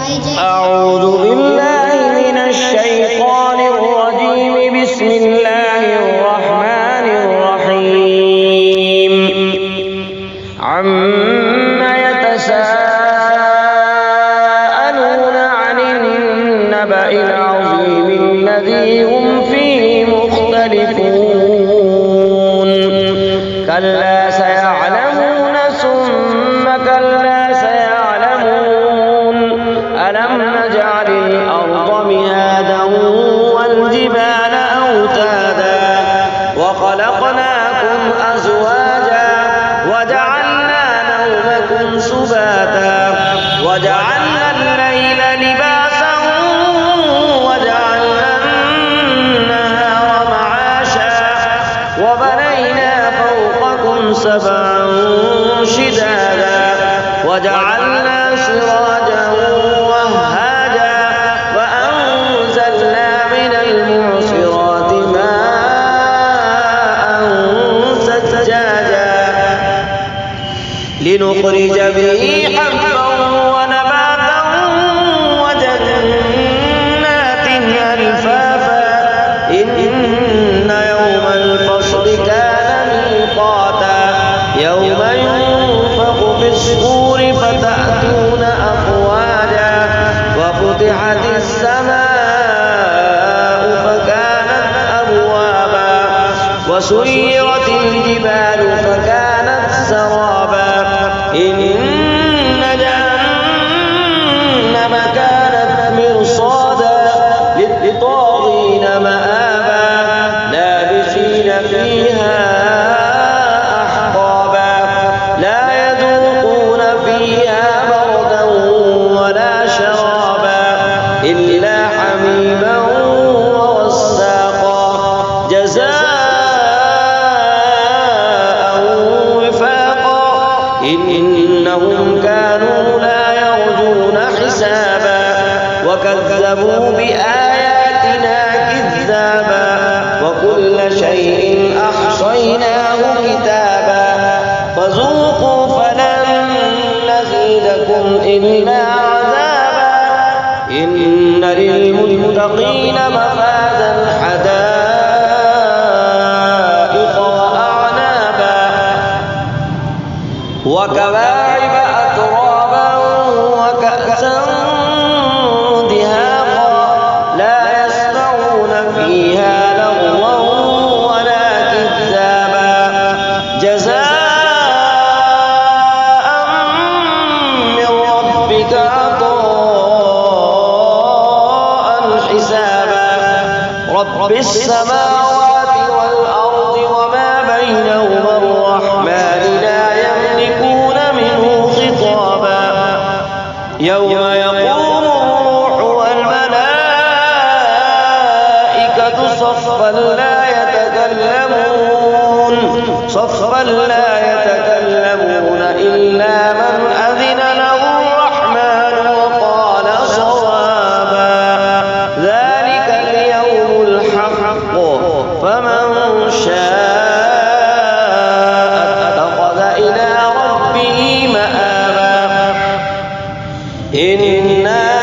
أعوذ بالله من الشيطان الرجيم. بسم الله الرحمن الرحيم. عما يتساءلون عن النبأ العظيم الذي هم فيه مختلفون. كلا سيعلمون ثم كلا سيعلمون. ألم نجعل الأرض مهادا والجبال أوتادا وخلقناكم أزواجا وجعلنا نومكم سباتا وجعلنا الليل لباسا وجعلنا النهار معاشا وبنينا فوقكم سبعا شدادا وجعلنا سراجا وهاجا وأنزلنا من المعصرات ماء ثجاجا لنخرج به حبا ونباتا وجنات ألفافا. إن يوم الفصل كان ميقاتا يوم ينفخ في الصور فتأتون أفواجا وفتحت السماء فكانت أبوابا وسيرت الجبال فكانت سرابا. إن جهنم كانت مرصادا للطاغين مآبا لابثين فيها أحقابا لا يذوقون فيها بردا ولا شرابا إلا حميما وغساقا جزاء وفاقا. إنهم كانوا لا يرجون حسابا وكذبوا بآياتنا كذابا وكل شيء أحصيناه كتابا فذوقوا فلن نزيدكم إلا عذابا. إن للمتقين مفازا حدائق وأعنابا وكواعب أترابا وكأسا دهاقا لا يسمعون فيها لغوا ولا كذابا جزاء من ربك عطاء حسابا. رب السماوات والأرض وما بينهما الرحمن لا يملكون منه خطابا. يوم يقوم الروح والملائكة صفا لا يتكلمون إلا من أذن له الرحمن وقال صوابا. ذلك اليوم الحق فمن شاء اتخذ إلى ربه مآبا. إنا